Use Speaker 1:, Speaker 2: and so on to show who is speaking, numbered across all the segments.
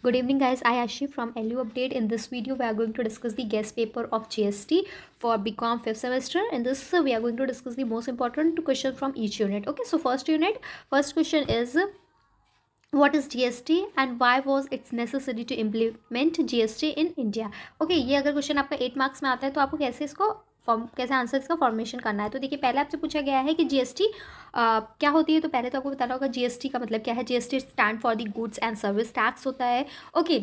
Speaker 1: Good evening, guys. I Ashi from LU Update. In this video, we are going to discuss the guest paper of GST for BCom 5th semester. In this, we are going to discuss the most important questions from each unit. Okay, so first question is, what is GST and why was it necessary to implement GST in India? Okay, ये अगर question आपका 8 marks में आता है तो आपको कैसे इसको कैसे आंसर इसका फॉर्मेशन करना है। तो देखिए, पहले आपसे पूछा गया है कि जीएसटी क्या होती है। तो पहले तो आपको बताना होगा जीएसटी का मतलब क्या है। GST stand for the goods and service tax होता है। ओके,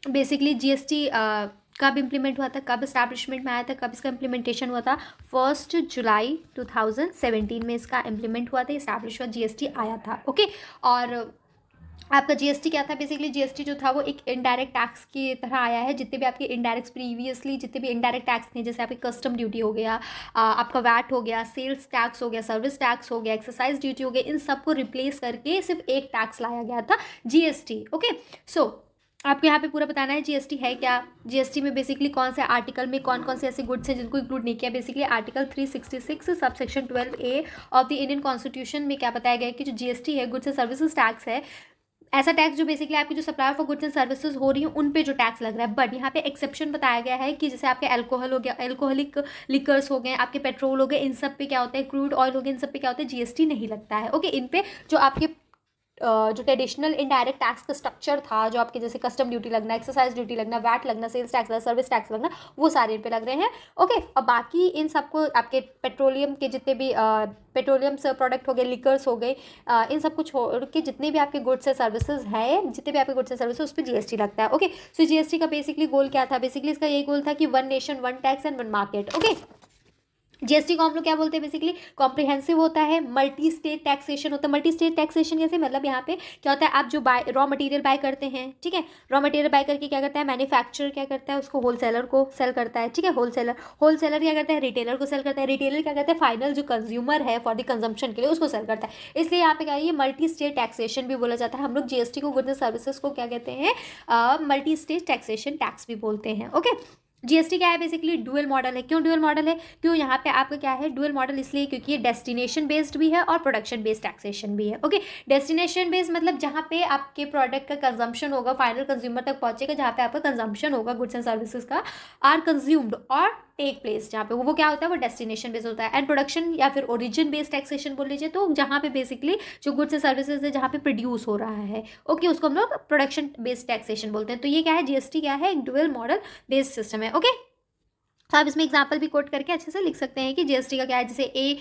Speaker 1: बेसिकली जीएसटी कब इम्प्लीमेंट हुआ था, कब इस्टेब्लिशमेंट में आया था, कब इसका इम्प्लीमेंटेशन हुआ था। 1 जुलाई 2017 में इसका इम्प्लीमेंट हुआ था, इस्टेब्लिश हुआ, जीएसटी आया था। ओके, और आपका जीएसटी क्या था। बेसिकली जीएसटी जो था वो एक इनडायरेक्ट टैक्स की तरह आया है। जितने भी आपके इनडायरेक्ट प्रीवियसली जितने भी इनडायरेक्ट टैक्स थे, जैसे आपकी कस्टम ड्यूटी हो गया, आपका वैट हो गया, सेल्स टैक्स हो गया, सर्विस टैक्स हो गया, एक्सरसाइज ड्यूटी हो गया, इन सबको रिप्लेस करके सिर्फ एक टैक्स लाया गया था, जीएसटी। ओके, सो आपको यहाँ पे पूरा बताना है जीएसटी है क्या। जीएसटी में बेसिकली कौन से आर्टिकल में कौन कौन से ऐसे गुड्स हैं जिनको इंक्लूड नहीं किया। Basically article 366 subsection 12A of the Indian constitution में क्या बताया गया है कि जो जीएसटी है, गुड्स एंड सर्विसेज टैक्स है, ऐसा टैक्स जो बेसिकली आपकी जो supply for goods and services हो रही है उन पे जो टैक्स लग रहा है। बट यहाँ पे एक्सेप्शन बताया गया है कि जैसे आपके अल्कोहल हो गया, अल्कोहलिक लिकर्स हो गए, आपके पेट्रोल हो गए, इन सब पे क्या होता है, क्रूड ऑयल हो गया, इन सब पे क्या होता है, जीएसटी नहीं लगता है। ओके, इन पे जो आपके जो ट्रेडिशनल इनडायरेक्ट टैक्स का स्ट्रक्चर था, जो आपके जैसे कस्टम ड्यूटी लगना, एक्सरसाइज ड्यूटी लगना, वैट लगना, सेल्स टैक्स लगना, सर्विस टैक्स लगना, वो सारे इन पे लग रहे हैं। ओके, और बाकी इन सबको आपके पेट्रोलियम के जितने भी पेट्रोलियम से प्रोडक्ट हो गए, लिकर्स हो गए, इन सबको छोड़ के जितने भी आपके गुड्स एंड सर्विसेज हैं, जितने भी आपके गुड्स एंड सर्विसेज, उस पर जीएसटी लगता है। ओके, सो जीएसटी का बेसिकली गोल क्या था। बेसिकली इसका यही गोल था कि one nation one tax and one market. Okay, GST को हम लोग क्या बोलते हैं, बेसिकली कॉम्प्रिहेंसिव होता है, मल्टी स्टेट टैक्सेशन होता है। मल्टी स्टेट टैक्सेशन कैसे, मतलब यहाँ पे क्या होता है, आप जो रॉ मटेरियल बाय करते हैं, ठीक है, रॉ मटेरियल बाय करके क्या करता है, मैन्युफैक्चरर क्या करता है, उसको होलसेलर को सेल करता है, ठीक है, होलसेलर क्या करता है, रिटेलर को सेल करता है, रिटेलर क्या करता है, फाइनल जो कंज्यूमर है फॉर द कंजम्पशन के लिए उसको सेल करता है। इसलिए यहाँ पे क्या है, ये मल्टी स्टेट टैक्सेशन भी बोला जाता है। हम लोग जीएसटी को, गुड्स एंड सर्विसेज को क्या कहते हैं, मल्टी स्टेट टैक्सेशन टैक्स भी बोलते हैं। ओके, जीएसटी क्या है, बेसिकली डुअल मॉडल है। क्यों डुअल मॉडल है, क्यों यहाँ पे आपका क्या है डुअल मॉडल, इसलिए क्योंकि ये डेस्टिनेशन बेस्ड भी है और प्रोडक्शन बेस्ड टैक्सेशन भी है। ओके, डेस्टिनेशन बेस्ड मतलब जहाँ पे आपके प्रोडक्ट का कंजम्पशन होगा, फाइनल कंज्यूमर तक पहुंचेगा, जहाँ पे आपका कंजम्पशन होगा गुड्स एंड सर्विसेज का, आर कंज्यूम्ड और टेक प्लेस, जहाँ पे वो क्या होता है, वो डेस्टिनेशन बेस्ड होता है। एंड प्रोडक्शन या फिर ओरिजिन बेस्ड टैक्सेशन बोल लीजिए, तो जहाँ पे बेसिकली जो गुड्स एंड सर्विसेज है जहाँ पे प्रोड्यूस हो रहा है, ओके, उसको हम लोग प्रोडक्शन बेस्ड टैक्सेशन बोलते हैं। तो ये क्या है, जीएसटी क्या है, एक डुअल मॉडल बेस्ड सिस्टम है। ओके, तो आप इसमें एग्जाम्पल भी कोट करके अच्छे से लिख सकते हैं कि जीएसटी का क्या है। जैसे ए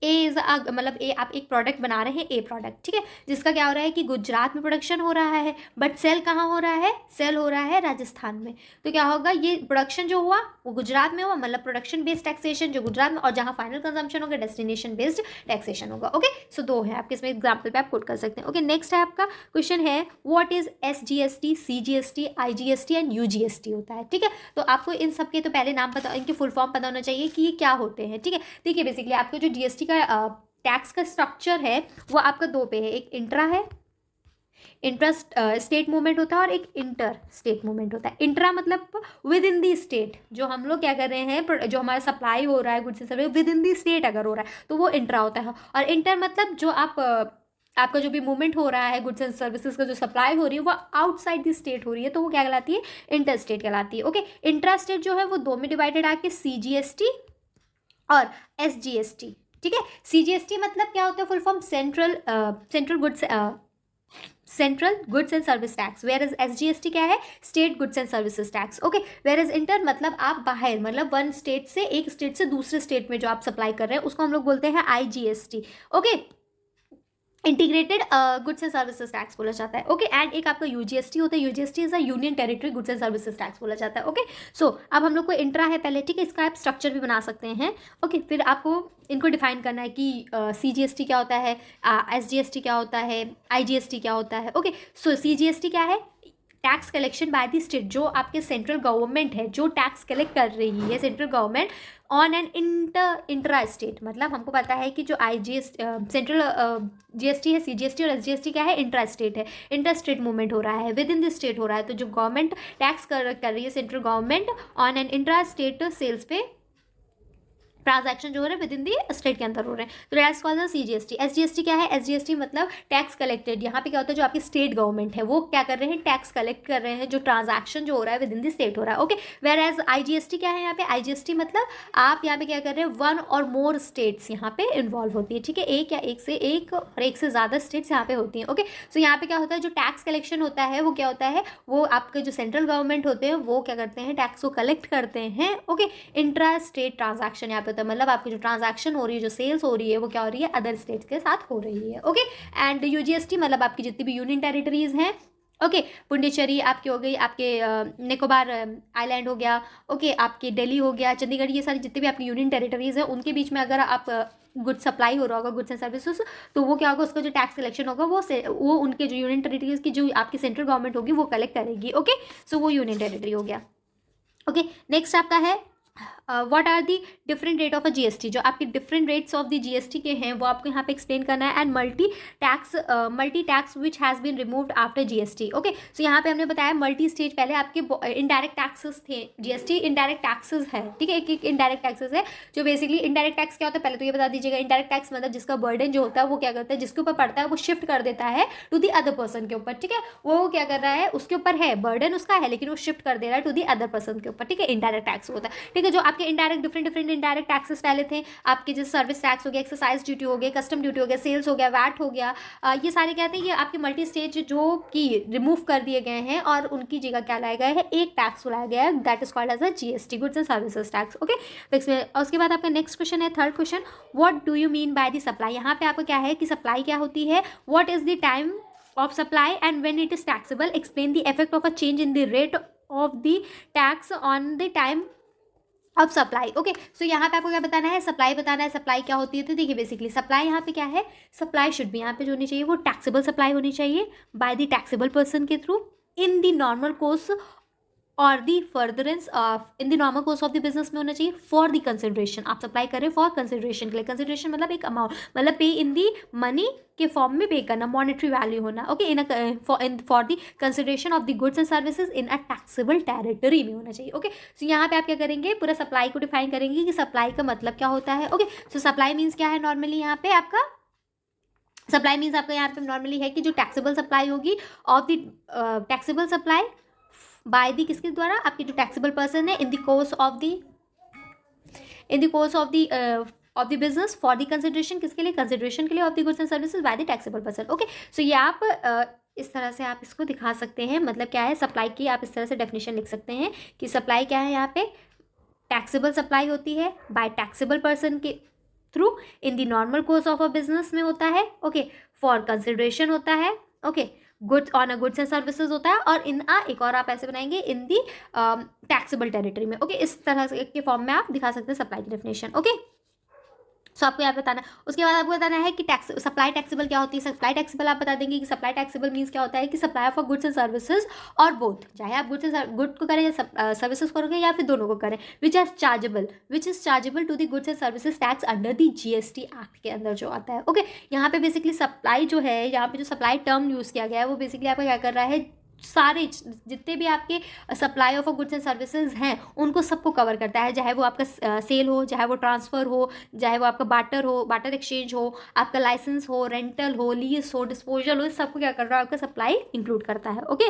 Speaker 1: इज मतलब ए, आप एक प्रोडक्ट बना रहे हैं, ए प्रोडक्ट, ठीक है, जिसका क्या हो रहा है कि गुजरात में प्रोडक्शन हो रहा है, बट सेल कहाँ हो रहा है, सेल हो रहा है राजस्थान में। तो क्या होगा, ये प्रोडक्शन जो हुआ वो गुजरात में हुआ, मतलब प्रोडक्शन बेस्ड टैक्सेशन जो गुजरात में, और जहाँ फाइनल कंजम्पशन होगा डेस्टिनेशन बेस्ड टैक्सेशन होगा। ओके, सो दो है आपके इसमें एग्जाम्पल पे आप कोट कर सकते हैं। ओके, नेक्स्ट है आपका क्वेश्चन है, what is SGST, CGST, IGST and यूजीएसटी होता है। ठीक है, तो आपको इन सब के तो पहले नाम पता, इनके फुल फॉर्म पता होना चाहिए कि ये क्या होते हैं। ठीक है, देखिए बेसिकली आपको जो जीएसटी का टैक्स का स्ट्रक्चर है वो आपका दो पे है, एक इंट्रा है, इंट्रा स्टेट मूवमेंट होता है, और एक इंटर स्टेट मूवमेंट होता है। इंट्रा मतलब विद इन दी स्टेट, जो हम लोग क्या कर रहे हैं, जो हमारा सप्लाई हो रहा है goods and service with in the state अगर हो रहा है तो वो इंट्रा होता है। और इंटर मतलब जो आपका जो भी मूवमेंट हो रहा है गुड्स एंड सर्विसेज का, जो सप्लाई हो रही है वो आउटसाइड दी स्टेट हो रही है, तो वो क्या कहलाती है, इंटर स्टेट कहलाती है। ओके, इंट्रा स्टेट जो है वो दो में डिवाइडेड आके सीजीएसटी और एसजीएसटी। ठीक है, सीजीएसटी मतलब क्या होता है, full form central goods and service tax, whereas SGST क्या है, state goods and services tax. Okay, whereas inter मतलब आप बाहर, मतलब वन स्टेट से, एक स्टेट से दूसरे स्टेट में जो आप सप्लाई कर रहे हैं उसको हम लोग बोलते हैं IGST. Okay, integrated goods and services tax बोला जाता है। ओके, एंड एक आपका यूजीएसटी होता है, यूजीएसटी is a union territory goods and services tax बोला जाता है। ओके, सो अब हम लोग को इंट्रा है पहले, ठीक है, इसका आप स्ट्रक्चर भी बना सकते हैं। ओके, फिर आपको इनको डिफाइन करना है कि सीजीएसटी क्या होता है, एसजीएसटी क्या होता है, आईजीएसटी क्या होता है। ओके, सो सीजीएसटी क्या है, tax collection by the state, जो आपके सेंट्रल गवर्नमेंट है जो टैक्स कलेक्ट कर रही है, central government on an intra state, मतलब हमको पता है कि जो सेंट्रल जीएसटी है, सीजीएसटी और एसजीएसटी क्या है, इंट्रा स्टेट है, इंटर स्टेट मूवमेंट हो रहा है, विद इन द स्टेट हो रहा है। तो जो गवर्नमेंट टैक्स कर रही है, central government on an intra state sales पे ट्रांजैक्शन जो हो रहे हैं विद इन दी स्टेट के अंदर हो रहे हैं, तो that's called the CGST. SGST क्या है? एसजीएसटी मतलब टैक्स कलेक्टेड। यहाँ पे क्या होता है, जो आपकी स्टेट गवर्नमेंट है वो क्या कर रहे हैं, टैक्स कलेक्ट कर रहे हैं, जो ट्रांजैक्शन जो हो रहा है विद इन दी स्टेट हो रहा है। ओके, वेयर एज आईजीएसटी क्या है? यहाँ पे आईजीएसटी मतलब आप यहाँ पे क्या कर रहे हैं, वन और मोर स्टेट्स यहाँ पे इन्वॉल्व होती है, ठीक है, एक या एक से ज़्यादा स्टेट्स यहाँ पे होती हैं। ओके, सो यहाँ पे क्या होता है, जो टैक्स कलेक्शन होता है वो क्या होता है, वो आपके जो सेंट्रल गवर्नमेंट होते हैं वो क्या करते हैं, टैक्स को कलेक्ट करते हैं। ओके, इंट्रा स्टेट ट्रांजैक्शन यहाँ पे होता है, मतलब आपकी जो ट्रांजैक्शन हो रही है, जो सेल्स हो रही है, वो क्या हो रही है, अदर स्टेट्स के साथ हो रही है। ओके, एंड यूजीएसटी मतलब आपकी जितनी भी यूनियन टेरिटरीज हैं, ओके, पुंडीचेरी आपकी हो गई, आपके निकोबार आइलैंड हो गया, ओके, आपके दिल्ली हो गया, चंडीगढ़, ये सारी जितनी भी आपकी यूनियन टेरिटरीज हैं उनके बीच में अगर आप गुड सप्लाई हो रहा होगा, गुड्स एंड सर्विसेज, तो वो क्या होगा, उसका जो टैक्स कलेक्शन होगा वो उनके जो यूनियन टेरिटरीज की जो आपकी सेंट्रल गवर्नमेंट होगी वो कलेक्ट करेगी। ओके, सो वो यूनियन टेरिटरी हो गया। ओके, नेक्स्ट आपका है what are the different rate of a GST. जो आपके different rates of the GST के हैं वो आपको यहाँ पे एक्सप्लेन करना है। And multi tax which has been removed after GST. Okay, so यहाँ पे हमने बताया मल्टी स्टेज, पहले आपके इनडायरेक्ट टैक्सेस थे, जीएसटी इनडायरेक्ट टैक्सेस है, ठीक है, एक इनडायरेक्ट टैक्सेस है जो बेसिकली इनडायरेक्ट टैक्स क्या होता है, पहले तो ये बता दीजिएगा। इनडायरेक्ट टैक्स मतलब जिसका बर्डन जो होता है वो क्या करता है, जिसके ऊपर पड़ता है वो शिफ्ट कर देता है टू दी अदर पर्सन के ऊपर, ठीक है, वो क्या कर रहा है, उसके ऊपर है बर्डन उसका है लेकिन वो शिफ्ट कर दे रहा है टू दी अदर पर्सन के ऊपर, ठीक है, इनडायरेक्ट टैक्स होता है। ठीक है, जो आपके इनडायरेक्ट डिफरेंट इनडायरेक्ट टैक्सेस पहले थे आपके, जैसे सर्विस टैक्स हो गया, एक्सरसाइज ड्यूटी हो गया, कस्टम ड्यूटी हो गया, सेल्स हो गया, वैट हो गया, ये सारे क्या हैं, ये आपके मल्टी स्टेज जो कि रिमूव कर दिए गए हैं और उनकी जगह क्या लाया गया है, एक टैक्स लाया गया है, that is called as a GST, goods and services tax. Okay, उसके बाद आपका नेक्स्ट क्वेश्चन है, third question, what do you mean by the supply. यहाँ पे आपको क्या है कि सप्लाई क्या होती है, what is the time of supply and when it is taxable, explain the effect of a change in the rate of the tax on the time of supply। Okay, so यहाँ पे आपको क्या बताना है, supply बताना है। Supply क्या होती है, तो देखिए बेसिकली सप्लाई यहाँ पे क्या है, सप्लाई शुड भी यहाँ पे जो होनी चाहिए वो टैक्सेबल सप्लाई होनी चाहिए बाय द टैक्सेबल पर्सन के through in the normal course और the furtherance in the normal course of the business में होना चाहिए फॉर द कंसिडरेशन। आप सप्लाई करें फॉर कंसिडरेशन के लिए, कंसिडरेशन मतलब एक अमाउंट, मतलब पे इन दी मनी के फॉर्म में पे करना, मॉनेटरी वैल्यू होना। Okay, in for the consideration of the goods and services in a taxable territory में होना चाहिए। ओके, सो यहाँ पे आप क्या करेंगे, पूरा सप्लाई को डिफाइन करेंगे कि सप्लाई का मतलब क्या होता है। ओके, सो सप्लाई मीन्स क्या है, नॉर्मली यहाँ पे आपका सप्लाई मीन्स आपका यहाँ पे नॉर्मली है कि जो टैक्सेबल सप्लाई होगी of the taxable supply by the किसके द्वारा, आपके जो टैक्सेबल पर्सन है in the course of the business for the consideration, किसके लिए, कंसिडरेशन के लिए of the goods and services by the taxable person. Okay, so ये आप इस तरह से आप इसको दिखा सकते हैं, मतलब क्या है सप्लाई की, आप इस तरह से डेफिनेशन लिख सकते हैं कि सप्लाई क्या है, यहाँ पे टैक्सेबल सप्लाई होती है बाय टैक्सेबल पर्सन के through in the normal course of a business में होता है। ओके, फॉर कंसिडरेशन होता है, okay, goods on a goods and services होता है, और इन एक और आप ऐसे बनाएंगे इन दी टैक्सेबल टेरिटरी में। ओके, इस तरह के फॉर्म में आप दिखा सकते हैं सप्लाई की डेफिनेशन। ओके, सो आपको यहाँ पे बताना, उसके बाद आपको बताना है कि टैक्स सप्लाई टैक्सेबल क्या होती है। सप्लाई टैक्सेबल आप बता देंगे कि सप्लाई टैक्सेबल मीन्स क्या होता है कि supply of goods and services और बोथ, चाहे आप गुड को करें या सर्विसेज करोगे या फिर दोनों को करें, which is chargeable to the goods and services tax under the GST act के अंदर जो आता है। ओके, यहाँ पे बेसिकली सप्लाई जो है, यहाँ पे जो सप्लाई टर्म यूज़ किया गया है वो बेसिकली आपका क्या कर रहा है, सारे जितने भी आपके supply of goods and services हैं उनको सबको कवर करता है, चाहे वो आपका सेल हो, चाहे वो ट्रांसफ़र हो, चाहे वो आपका बाटर एक्सचेंज हो, आपका लाइसेंस हो, रेंटल हो, लीज हो, डिस्पोजल हो, इस सबको क्या कर रहा है, आपका सप्लाई इंक्लूड करता है। ओके,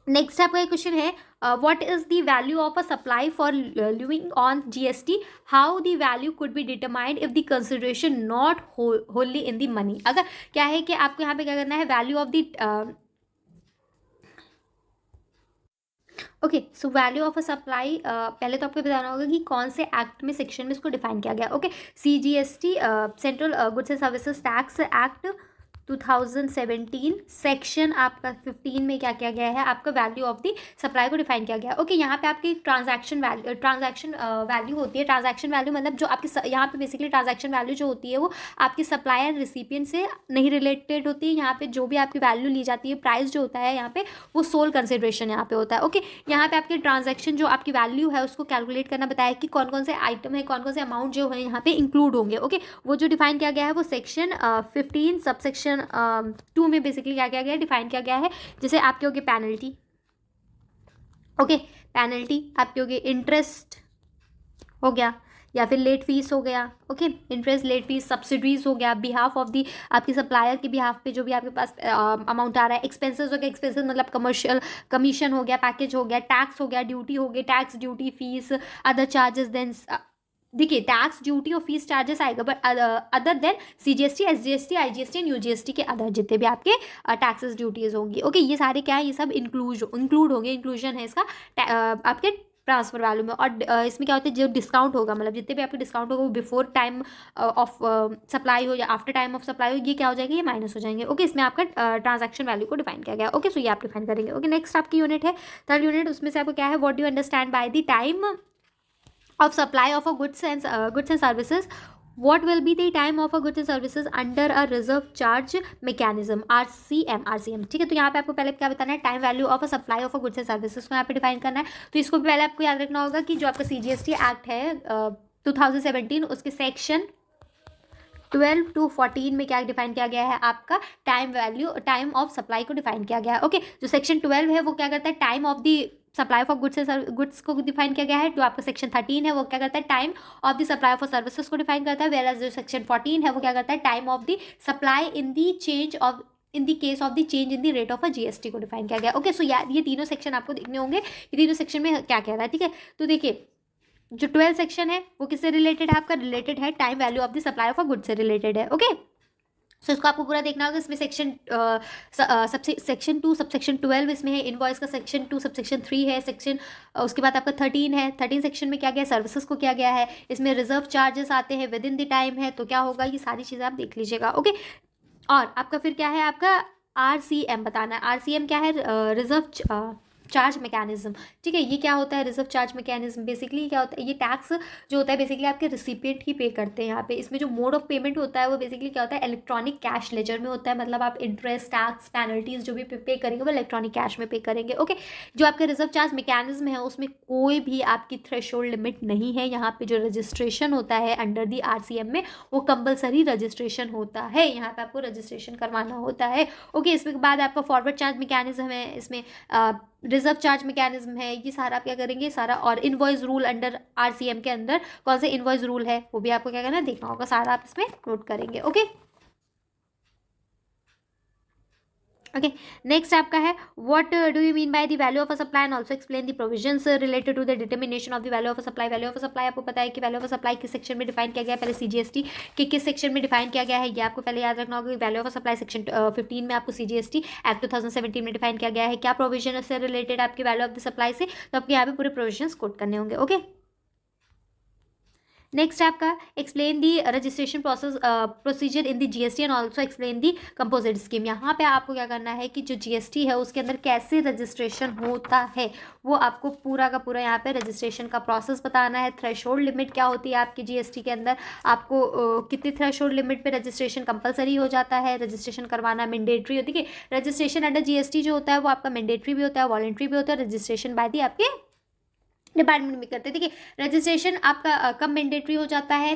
Speaker 1: नेक्स्ट आपका एक क्वेश्चन है, what is the value of a supply for living on GST, how the value could be determined if the consideration not Holi in the money. अगर क्या है कि आपको यहाँ पे क्या करना है, value of the okay, so value of a supply, पहले तो आपको बताना होगा कि कौन से एक्ट में सेक्शन में इसको डिफाइन किया गया। Okay, CGST central goods and services tax act 2017 section आपका 15 में क्या किया गया है, आपका वैल्यू ऑफ द सप्लाई को डिफाइन किया गया है। ओके, यहाँ पे आपकी ट्रांजैक्शन वैल्यू होती है। ट्रांजैक्शन वैल्यू मतलब जो आपकी यहाँ पे बेसिकली ट्रांजैक्शन वैल्यू जो होती है वो आपकी सप्लाई एंड रिसिपिएंट से नहीं रिलेटेड होती है। यहाँ पे जो भी आपकी वैल्यू ली जाती है, प्राइस जो होता है यहाँ पे वो सोल कंसिडरेशन यहाँ पे होता है। ओके, यहाँ पे आपके ट्रांजैक्शन जो आपकी वैल्यू है उसको कैलकुलेट करना बताया कि कौन कौन से आइटम है, कौन कौन से अमाउंट जो है यहाँ पे इंक्लूड होंगे। ओके, वो जो डिफाइन किया गया है वो सेक्शन 15 सबसेक्शन 2 में बेसिकली क्या किया गया है, डिफाइन किया गया है। जैसे आपके होगी पेनल्टी, ओके, पेनल्टी आपके होगी, इंटरेस्ट हो गया, या फिर लेट फीस हो गया, okay, interest, late fees, subsidies हो गया, बिहाफ ऑफ दी आपकी सप्लायर के बिहाफ पे जो भी आपके पास अमाउंट आ रहा है, एक्सपेंसेस हो गया, एक्सपेंसेस मतलब कमर्शियल कमीशन हो गया, पैकेज हो गया, टैक्स हो गया, ड्यूटी हो गई, tax duty fees, other charges, then देखिए टैक्स ड्यूटी और फीस चार्जेस आएगा, but other than CGST, SGST, IGST and UGST के अदर जितने भी आपके टैक्सेस ड्यूटीज होंगी, ओके, ये सारे क्या है, ये सब इंक्लूड होंगे, इंक्लूजन है इसका आपके ट्रांसफर वैल्यू में। और इसमें क्या होता है, जो डिस्काउंट होगा, मतलब जितने भी आपके डिस्काउंट होगा वो बिफोर टाइम ऑफ सप्लाई हो या आफ्टर टाइम ऑफ सप्लाई हो, ये क्या हो जाएगा, ये माइनस हो जाएंगे, ओके। इसमें आपका ट्रांजैक्शन वैल्यू को डिफाइन किया गया, ओके। सो ये आप डिफाइन करेंगे, ओके। नेक्स्ट आपकी यूनिट है थर्ड यूनिट, उसमें से आपको क्या है, what do you understand by the time of supply of a goods and services, what will be the time of a goods and services under a reserve charge mechanism, RCM, ठीक है। तो यहाँ पे आपको पहले क्या बताना है, time value of a supply of a goods and services को यहाँ पे डिफाइन करना है। तो इसको भी पहले आपको याद रखना होगा कि जो आपका CGST एक्ट है 2017, उसके सेक्शन 12 to 14 में क्या डिफाइन किया गया है, आपका टाइम ऑफ सप्लाई को डिफाइन किया गया है, ओके। जो सेक्शन 12 है वो क्या करता है, time of the supply of goods को डिफाइन किया गया है। जो आपका सेक्शन 13 है वो क्या करता है, time of the supply of services को डिफाइन करता है। वेयर जो सेक्शन 14 है वो क्या करता है, time of the supply in the case of the change in the rate of a GST को डिफाइन किया गया, ओके। सो यार ये तीनों सेक्शन आपको देखने होंगे, ये तीनों सेक्शन में क्या कह रहा है, ठीक है। तो देखिए जो 12 सेक्शन है वो किससे रिलेटेड है, आपका रिलेटेड है time value of the supply of a good से रिलेटेड है, ओके। सो इसको आपको पूरा देखना होगा। इसमें सेक्शन 2 सबसेक्शन 12 इसमें है, इनवॉइस का सेक्शन 2 सबसेक्शन 3 है, सेक्शन उसके बाद आपका 13 है। 13 सेक्शन में क्या गया, सर्विसेज को किया गया है। इसमें रिजर्व चार्जेस आते हैं विद इन द टाइम है, तो क्या होगा, ये सारी चीज़ें आप देख लीजिएगा, ओके। और आपका फिर क्या है, आपका RCM बताना है। RCM क्या है, रिजर्व चार्ज मैकेनिज्म, ठीक है। ये क्या होता है, रिजर्व चार्ज मैकेनिज्म बेसिकली क्या होता है, ये टैक्स जो होता है बेसिकली आपके रिसिपिएंट ही पे करते हैं यहाँ पे। इसमें जो मोड ऑफ पेमेंट होता है वो बेसिकली क्या होता है, इलेक्ट्रॉनिक कैश लेजर में होता है, मतलब आप इंटरेस्ट, टैक्स, पेनल्टीज जो भी पे करेंगे वो इलेक्ट्रॉनिक कैश में पे करेंगे, ओके। जो आपका रिजर्व चार्ज मैकेनिज्म है उसमें कोई भी आपकी थ्रेशोल्ड लिमिट नहीं है। यहाँ पे जो रजिस्ट्रेशन होता है अंडर दी RCM में वो कंपलसरी रजिस्ट्रेशन होता है, यहाँ पे आपको रजिस्ट्रेशन करवाना होता है, ओके। इसके बाद आपका फॉरवर्ड चार्ज मैकेनिज्म है, इसमें रिजर्व चार्ज मैकेनिज्म है, ये सारा आप क्या करेंगे सारा। और इनवॉइस रूल अंडर RCM के अंदर कौन से इनवॉइस रूल है वो भी आपको क्या करना है, देखना होगा, सारा आप इसमें नोट करेंगे, ओके। ओके, नेक्स्ट आपका है what do you mean by the value of a supply and also explain the provisions related to the determination of the value of a supply. Value of a supply आपको पता है कि value of a supply किस section में define किया गया है, पहले CGST के किस सेक्शन में डिफाइन किया गया है, ये आपको पहले याद रखना होगा। Value of a supply section 15 में आपको CGST एक्ट 2017 में डिफाइन किया गया है। क्या प्रोविजन से रिलेटेड आपकी वैल्यू ऑफ द सप्लाई से, तो आपको यहाँ पे पूरे प्रोविजन कोट करने होंगे, ओके। नेक्स्ट आपका explain the registration procedure in the GST and also explain the composite scheme. यहाँ पे आपको क्या करना है कि जो GST है उसके अंदर कैसे रजिस्ट्रेशन होता है वो आपको पूरा का पूरा यहाँ पे रजिस्ट्रेशन का प्रोसेस बताना है। थ्रेशोल्ड लिमिट क्या होती है आपकी GST के अंदर, आपको कितनी थ्रेशोल्ड लिमिट पे रजिस्ट्रेशन कंपलसरी हो जाता है, रजिस्ट्रेशन करवाना मैंडेटरी होती है। रजिस्ट्रेशन अंडर GST जो होता है वो आपका मैंडेटरी भी होता है, वॉलंटरी भी होता है, रजिस्ट्रेशन बाय दी आपके डिपार्टमेंट में करते हैं, ठीक है। रजिस्ट्रेशन आपका कब मैंडेटरी हो जाता है,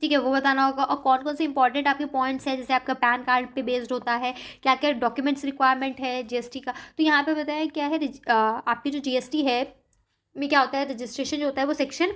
Speaker 1: ठीक है, वो बताना होगा। और कौन कौन से इंपॉर्टेंट आपके पॉइंट्स हैं, जैसे आपका पैन कार्ड पे बेस्ड होता है, क्या क्या डॉक्यूमेंट्स रिक्वायरमेंट है GST का। तो यहाँ पे बताया क्या है, आपकी जो GST है में क्या होता है, रजिस्ट्रेशन जो होता है वो सेक्शन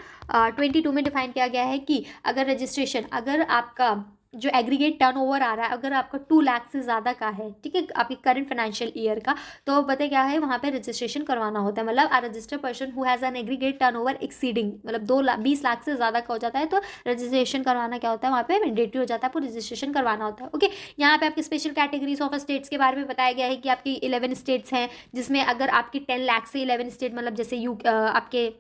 Speaker 1: 22 में डिफाइन किया गया है कि अगर रजिस्ट्रेशन, अगर आपका जो एग्रीगेट टर्नओवर आ रहा है अगर आपका 2 लाख से ज़्यादा का है, ठीक है, आपके करंट फाइनेंशियल ईयर का, तो पता क्या है वहाँ पे रजिस्ट्रेशन करवाना होता है। मतलब a registered person who has an aggregate turnover exceeding, मतलब 20 लाख से ज़्यादा का हो जाता है तो रजिस्ट्रेशन करवाना क्या होता है, वहाँ पे मैंडेटरी हो जाता है, आपको रजिस्ट्रेशन करवाना होता है, ओके। यहाँ पे आपकी स्पेशल कैटेगरीज ऑफ स्टेट्स के बारे में बताया गया है कि आपकी 11 स्टेट्स हैं, जिसमें अगर आपकी 10 लाख से 11 स्टेट, मतलब जैसे आपके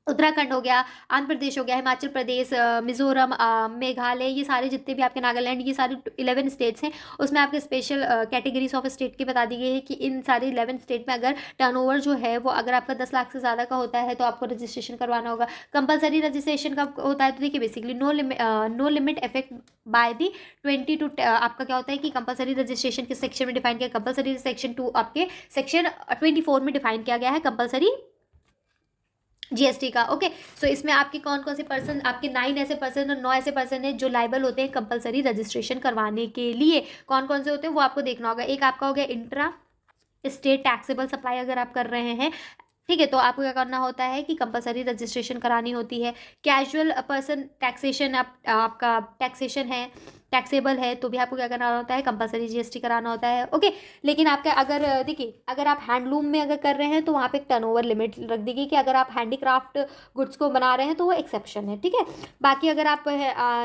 Speaker 1: उत्तराखंड हो गया, आंध्र प्रदेश हो गया, हिमाचल प्रदेश, मिजोरम, मेघालय, ये सारे जितने भी आपके नागालैंड, ये सारे 11 स्टेट्स हैं। उसमें आपके स्पेशल कैटेगरीज ऑफ स्टेट की बता दी गई है कि इन सारे 11 स्टेट में अगर टर्नओवर जो है वो अगर आपका 10 लाख से ज़्यादा का होता है तो आपको रजिस्ट्रेशन करवाना होगा। कंपलसरी रजिस्ट्रेशन कब होता है, तो देखिए basically no limit effect by the 20 two आपका क्या होता है कि कंपलसरी रजिस्ट्रेशन किस सेक्शन में डिफाइन किया, कंपलसरी सेक्शन 2 आपके सेक्शन 24 में डिफाइन किया गया है कंपलसरी GST का, ओके। सो इसमें आपके कौन कौन से पर्सन, आपके 9 ऐसे पर्सन और 9 ऐसे पर्सन हैं जो लाइबल होते हैं कंपलसरी रजिस्ट्रेशन करवाने के लिए। कौन कौन से होते हैं वो आपको देखना होगा। एक आपका हो गया इंट्रा स्टेट टैक्सेबल सप्लाई, अगर आप कर रहे हैं ठीक है, तो आपको क्या करना होता है कि कंपलसरी रजिस्ट्रेशन करानी होती है। कैजुअल पर्सन टैक्सेशन, आपका टैक्सेशन है, टैक्सेबल है, तो भी आपको क्या करना होता है, कंपलसरी जीएसटी कराना होता है। ओके, लेकिन आपका अगर देखिए, अगर आप हैंडलूम में अगर कर रहे हैं तो वहाँ पे एक टर्नओवर लिमिट रख दी गई कि अगर आप हैंडीक्राफ्ट गुड्स को बना रहे हैं तो वो एक्सेप्शन है। ठीक है, बाकी अगर आप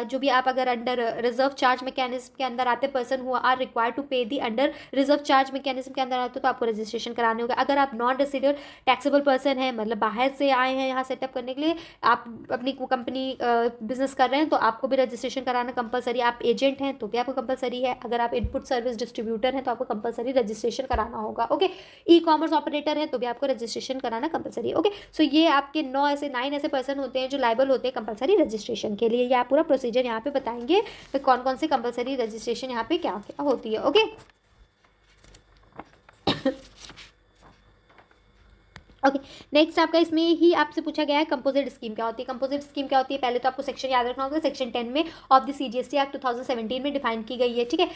Speaker 1: जो भी आप अगर अंडर रिजर्व चार्ज मैकेनिज्म के अंदर आते, person who are required to pay the under reserve charge mechanism के अंदर आते, तो आपको रजिस्ट्रेशन कराने होगा। अगर आप नॉन रेसिडेंट टैक्सेबल पर्सन है, मतलब बाहर से आए हैं यहाँ सेटअप करने के लिए, आप अपनी कंपनी बिजनेस कर रहे हैं, तो आपको भी रजिस्ट्रेशन कराना कंपलसरी। आप एजेंट हैं तो भी आपको कंपलसरी है। अगर आप इनपुट सर्विस डिस्ट्रीब्यूटर हैं तो आपको कंपलसरी रजिस्ट्रेशन कराना होगा। ओके, ई कॉमर्स ऑपरेटर है तो भी आपको रजिस्ट्रेशन कराना कंपलसरी है। ओके, सो ये आपके 9 ऐसे पर्सन होते हैं जो लाइबल होते हैं कंपलसरी रजिस्ट्रेशन के लिए। ये आप पूरा प्रोसीजर यहाँ पे बताएंगे तो कौन कौन से कंपलसरी रजिस्ट्रेशन यहाँ पे क्या क्या होती है। ओके ओके, नेक्स्ट आपका इसमें ही आपसे पूछा गया है कंपोजिट स्कीम क्या होती है। कंपोजिट स्कीम क्या होती है, पहले तो आपको सेक्शन याद रखना होगा। सेक्शन 10 में ऑफ द सीजीएसटी एक्ट 2017 में डिफाइन की गई है। ठीक है,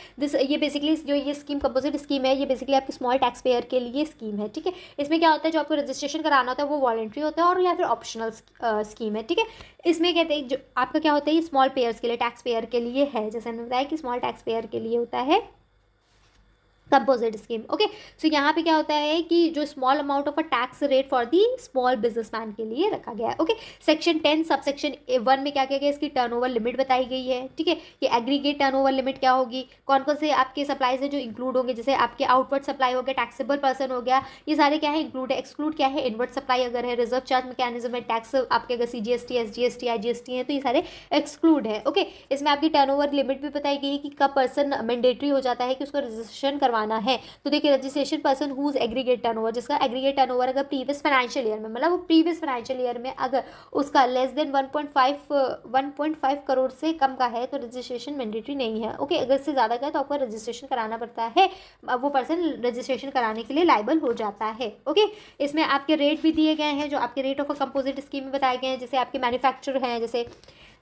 Speaker 1: ये बेसिकली जो ये स्कीम कंपोजिट स्कीम है, ये बेसिकली आपके स्मॉल टैक्स पेयर के लिए स्कीम है। ठीक है, इसमें क्या होता है, जो आपको रजिस्ट्रेशन कराना होता है वो वॉलंटरी होता है और या फिर ऑप्शनल स्कीम है। ठीक है, इसमें कहते हैं जो आपका क्या होता है, ये स्मॉल पेयर्स के लिए, टैक्स पेयर के लिए है। जैसे हमने बताया कि स्मॉल टैक्स पेयर के लिए होता है कंपोजिट स्कीम। ओके, सो यहाँ पे क्या होता है कि जो small amount of a tax rate for the small businessman के लिए रखा गया है। ओके, सेक्शन 10 सब सेक्शन 1 में क्या किया गया, इसकी टर्नओवर लिमिट बताई गई है। ठीक है, कि एग्रीगेट टर्नओवर लिमिट क्या होगी, कौन कौन से आपके सप्लाईज हैं जो इंक्लूड होंगे, जैसे आपके आउटवर्ड सप्लाई हो गया, टैक्सेबल पर्सन हो गया, ये सारे क्या है इंक्लूड है। एक्सक्लूड क्या है, इनवर्ड सप्लाई अगर है, रिजर्व चार्ज मैकेनिज्म है, टैक्स आपके अगर सीजीएसटी, एसजीएसटी, आईजीएसटी है तो ये सारे एक्सक्लूड है। ओके, इसमें आपकी टर्नओवर लिमिट भी बताई गई है कि कब पर्सन मैंडेटरी हो जाता है कि उसको रजिस्ट्रेशन करवाना है। तो देखिए, registration person whose aggregate turnover, जिसका एग्रीगेट टर्नओवर अगर प्रीवियस फाइनेंशियल ईयर में, मतलब वो प्रीवियस फाइनेंशियल ईयर में अगर उसका लेस देन 1.5 करोड़ से कम का है तो रजिस्ट्रेशन मैंडेटरी नहीं है। ओके, अगर इससे ज़्यादा का है तो आपको रजिस्ट्रेशन कराना पड़ता है, अब वो पर्सन रजिस्ट्रेशन कराने के लिए लाइबल हो जाता है। ओके, इसमें आपके रेट भी दिए गए हैं जो आपके rate of a composite scheme में बताए गए हैं। जैसे आपके मैन्युफैक्चर हैं, जैसे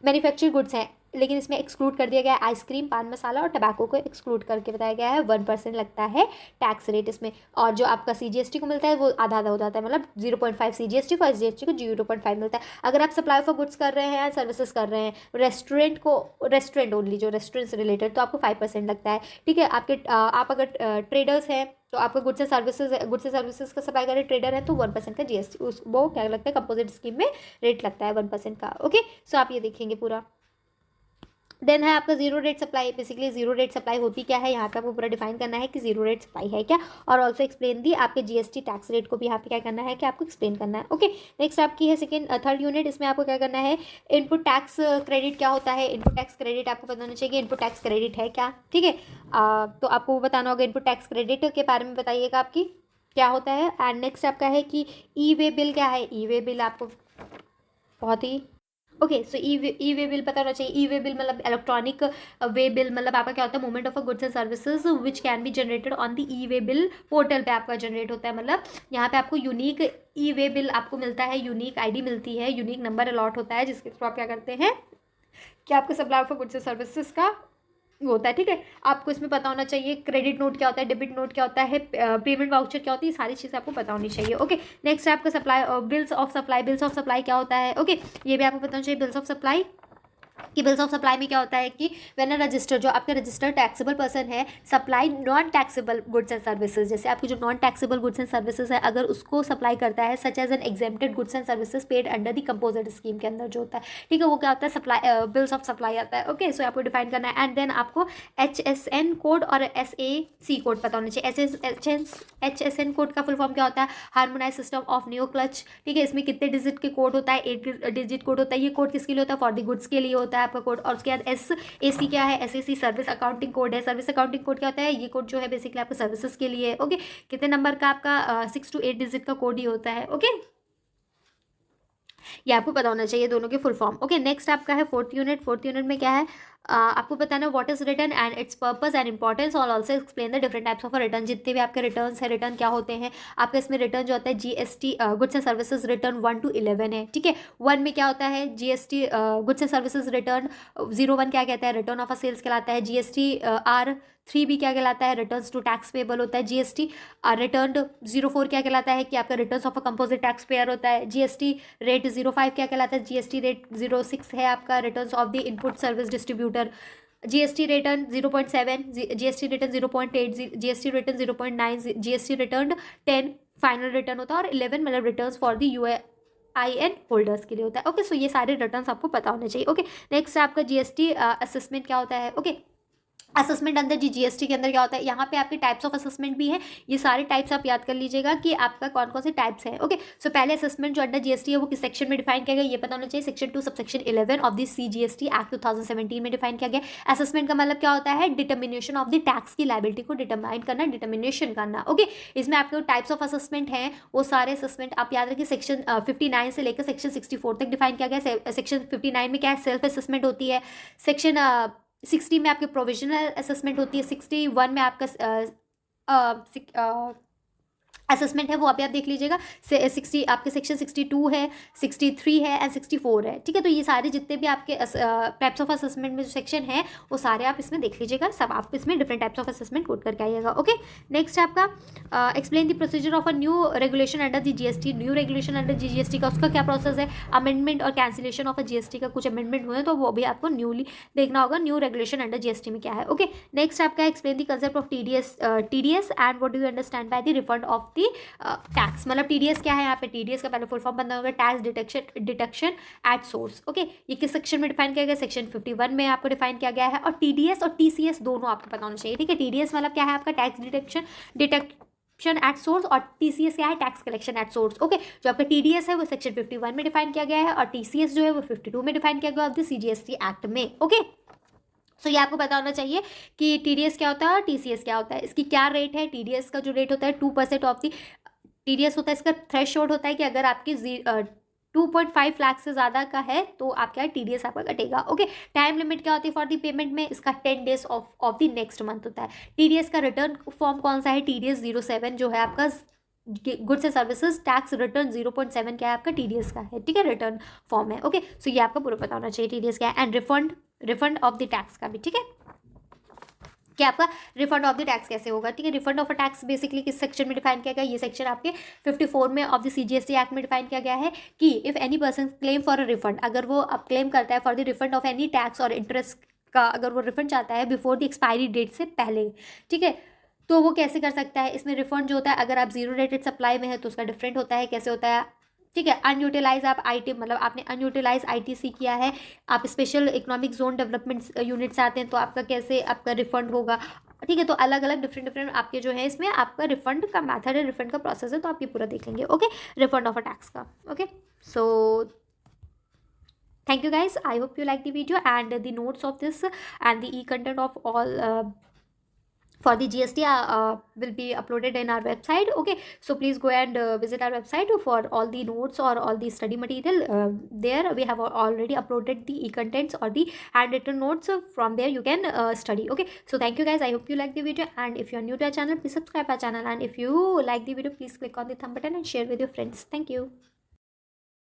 Speaker 1: मैन्युफैक्चर गुड्स हैं, लेकिन इसमें एक्सक्लूड कर दिया गया है आइसक्रीम, पान मसाला और टबैको को एक्सक्लूड करके बताया गया है। 1% लगता है टैक्स रेट इसमें, और जो आपका सीजीएसटी को मिलता है वो आधा आधा हो जाता है, मतलब 0.5 सीजीएसटी को, एसजीएसटी को 0.5 मिलता है। अगर आप सप्लाई फॉर गुड्स कर रहे हैं या सर्विसेज कर रहे हैं, रेस्टोरेंट ओनली, जो रेस्टोरेंट से रिलेटेड, तो आपको 5% लगता है। ठीक है, आप अगर ट्रेडर्स हैं तो आपका गुड्स से सर्विसेज का सप्लाई कर रहे ट्रेडर है तो 1% का जीएसटी वो क्या लगता है, कंपोजिट स्कीम में रेट लगता है 1% का। ओके, सो आप ये देखेंगे पूरा। देन है आपका zero rate supply. Basically zero rate supply होती क्या है, यहाँ पे आपको पूरा डिफाइन करना है कि जीरो रेट सप्लाई है क्या, और ऑल्सो एक्सप्लेन दी आपके जीएसटी टैक्स रेट को भी यहाँ पे क्या करना है कि आपको एक्सप्लेन करना है। ओके, नेक्स्ट आपकी है थर्ड यूनिट। इसमें आपको क्या करना है, इनपुट टैक्स क्रेडिट क्या होता है। इनपुट टैक्स क्रेडिट आपको बताना चाहिए इनपुट टैक्स क्रेडिट है क्या। ठीक है, तो आपको वो बताना होगा इनपुट टैक्स क्रेडिट के बारे में बताइएगा आपकी क्या होता है। एंड नेक्स्ट आपका है कि ई वे बिल क्या है। ई वे बिल आपको बहुत ही ओके, सो ई वे बिल पता होना चाहिए। ई वे बिल मतलब इलेक्ट्रॉनिक वे बिल, मतलब आपका क्या होता है, movement of a goods and services which can be generated on the E way bill portal पे आपका जनरेट होता है। मतलब यहाँ पे आपको यूनिक ई वे बिल आपको मिलता है, यूनिक आईडी मिलती है, यूनिक नंबर अलॉट होता है, जिसके थ्रू आप क्या करते हैं कि आपको supply of goods and services का होता है। ठीक है, आपको इसमें पता होना चाहिए क्रेडिट नोट क्या होता है, डेबिट नोट क्या होता है, पेमेंट वाउचर क्या होती है, सारी चीज़ें आपको पता होनी चाहिए। ओके, नेक्स्ट है आपका सप्लाई बिल्स ऑफ सप्लाई क्या होता है। ओके, ये भी आपको पता होना चाहिए बिल्स ऑफ सप्लाई कि बिल्स ऑफ सप्लाई में क्या होता है कि व्हेन अ रजिस्टर, जो आपके रजिस्टर्ड टैक्सेबल पर्सन है, supply non taxable goods and services, जैसे आपकी जो non taxable goods and services है अगर उसको सप्लाई करता है, such as an exempted goods and services paid under the composite scheme के अंदर जो होता है। ठीक है, वो क्या होता है, सप्लाई बिल्स ऑफ सप्लाई आता है। ओके, सो आपको डिफाइन करना है। एंड देन आपको HSN कोड और SAC कोड पता होना चाहिए। HSN कोड का फुल फॉर्म क्या होता है, harmonise system of new clutch. ठीक है, इसमें कितने डिजिट के कोड होता है, 8 डिजिट कोड होता है। ये कोड किसके लिए होता है, फॉर द गुड्स के लिए होता है आपका कोड। और उसके बाद SAC क्या है, SAC सर्विस अकाउंटिंग कोड है। सर्विस अकाउंटिंग कोड क्या होता है, ये कोड जो है बेसिकली आपको सर्विसेज के लिए है। ओके, कितने नंबर का आपका 6 to 8 डिजिट का कोड ही होता है। ओके, ये आपको पता होना चाहिए दोनों के फुल फॉर्म। ओके, नेक्स्ट आपका है फोर्थ यूनिट में क्या है, आपको बताना what is return and its purpose and importance, और also explain the different types of return. जितने भी आपके रिटर्न है, रिटर्न क्या होते हैं आपका इसमें। रिटर्न जो होता है GST goods and services return 1 to 11 है, ठीक है। 1 में क्या होता है GST goods and services return 01 क्या कहता है रिटर्न ऑफ अ सेल्स कहलाता है। जीएसटी R3 भी क्या कहलाता है रिटर्न्स टू टैक्स पेबल होता है। जीएसटी रिटर्न 04 क्या कहलाता है कि आपका returns of a composite tax payer होता है। जीएसटी रेट 05 क्या कहलाता है, जीएसटी रेट 06 है आपका returns of the input service distributor. GST return 0.7, GST return 0.8, GST return 0.9, GST return 10 final return होता है, और 11 मतलब रिटर्न्स फॉर द यूएआईएन होल्डर्स के लिए होता है। ओके, सो ये सारे रिटर्न्स आपको पता होने चाहिए। ओके, नेक्स्ट आपका जीएसटी असेसमेंट क्या होता है। ओके, असेसमेंट अंदर जीएसटी के अंदर क्या होता है, यहाँ पे आपके टाइप्स ऑफ असेसमेंट भी है। ये सारे टाइप्स आप याद कर लीजिएगा कि आपका कौन कौन से टाइप्स हैं। ओके, सो पहले असेसमेंट जो अंडर जीएसटी है वो किस सेक्शन में डिफाइन किया गया ये पता होना चाहिए। Section 2 subsection 11 of the CGST act 2017 में डिफाइन किया गया। असेसमेंट का मतलब क्या होता है, डिटर्मिनेशन ऑफ द टैक्स की लायबिलिटी को डिटरमाइन करना, डिटर्मिनेशन करना। ओके, इसमें आपके टाइप्स ऑफ असेसमेंट हैं, वो सारे असेसमेंट आप याद रखिए। सेक्शन 59 से लेकर सेक्शन 64 तक डिफाइन किया गया। सेक्शन 59 में क्या है, सेल्फ असेसमेंट होती है। सेक्शन 60 में आपकी प्रोविजनल असेसमेंट होती है। 61 में आपका असेसमेंट है वो आप देख लीजिएगा। 60 आपके सेक्शन 62 है, 63 है एंड 64 है, ठीक है। तो ये सारे जितने भी आपके टाइप्स ऑफ असेसमेंट में जो सेक्शन है वो सारे आप इसमें देख लीजिएगा। सब आप इसमें different types of assessment code करके आइएगा। ओके, नेक्स्ट आपका explain the procedure of a new regulation under the GST. New regulation under GST का उसका क्या प्रोसेस है, अमेंडमेंट और कैंसिलेशन ऑफ अ जीएसटी का कुछ अमेंडमेंट हुए हैं तो वो भी आपको न्यूली देखना होगा, न्यू रेगुलेशन अंडर जीएसटी में क्या है। ओके, नेक्स्ट आपका explain the concept of TDS and what do you understand by the refund of the tax. मतलब टीडीएस क्या है, यहाँ पे टीडीएस का पहले फुल फॉर्म बनना होगा tax deduction at source. Okay, ये किस सेक्शन में डिफाइन किया गया, सेक्शन 51 में आपको डिफाइन किया गया है। और टीडीएस और टीसीएस दोनों आपको पता होना चाहिए, ठीक है। टीडीएस मतलब क्या है आपका टैक्स डिडक्शन एट सोर्स, और टीसीएस क्या है tax collection at source. Okay, जो आपका टीडीएस है वो सेक्शन 51 में डिफाइन किया गया है, और टीसीएस जो है वो 52 में डिफाइन किया गया ऑफ द सीजीएसटी एक्ट में। ओके, सो ये आपको पता होना चाहिए कि टीडीएस क्या होता है और टीसीएस क्या होता है, इसकी क्या रेट है। टीडीएस का जो रेट होता है 2% ऑफ दी टीडीएस होता है। इसका थ्रेशोल्ड होता है कि अगर आपकी 2.5 लाख से ज़्यादा का है तो आप क्या टीडीएस आपका कटेगा। ओके, टाइम लिमिट क्या होती है फॉर दी पेमेंट में, इसका 10 days of the next month होता है। टीडीएस का रिटर्न फॉर्म कौन सा है, टीडीएस 07 जो है आपका goods and services tax return 0.7 क्या है आपका टीडीएस का है, ठीक है, रिटर्न फॉर्म है। ओके, सो ये आपका पूरा पता होना चाहिए टीडीएस क्या है। And refund of the tax का भी, ठीक है, कि आपका रिफंड ऑफ द टैक्स कैसे होगा, ठीक है। Refund of a tax basically किस सेक्शन में डिफाइन किया गया, ये सेक्शन आपके 54 में ऑफ द सीजीएसटी एक्ट में डिफाइन किया गया है कि if any person claim for a refund, अगर वो अब क्लेम करता है for the refund of any tax और इंटरेस्ट का, अगर वो रिफंड चाहता है बिफोर द एक्सपायरी डेट से पहले, ठीक है, तो वो कैसे कर सकता है। इसमें रिफंड जो होता है अगर आप जीरो रेटेड सप्लाई में है तो उसका डिफरेंट होता है, कैसे होता है, ठीक है। अनयूटिलाइज आप आईटी मतलब आपने अनयूटिलाइज आईटीसी किया है, आप special economic zone development unit से आते हैं तो आपका कैसे आपका रिफंड होगा, ठीक है। तो अलग अलग डिफरेंट आपके जो है इसमें आपका रिफंड का मेथड है, रिफंड का प्रोसेस है, तो आप ये पूरा देख लेंगे। Okay, refund of a tax का। Okay, so thank you guys, I hope you like the video and the notes of this and the e-content of all for the GST will be uploaded in our website. Okay, so please go and visit our website for all the notes or all the study material. There we have already uploaded the e-contents or the handwritten notes. From there you can study. Okay, so thank you guys, I hope you like the video, and if you are new to our channel please subscribe our channel, and if you like the video please click on the thumb button and share with your friends. Thank you.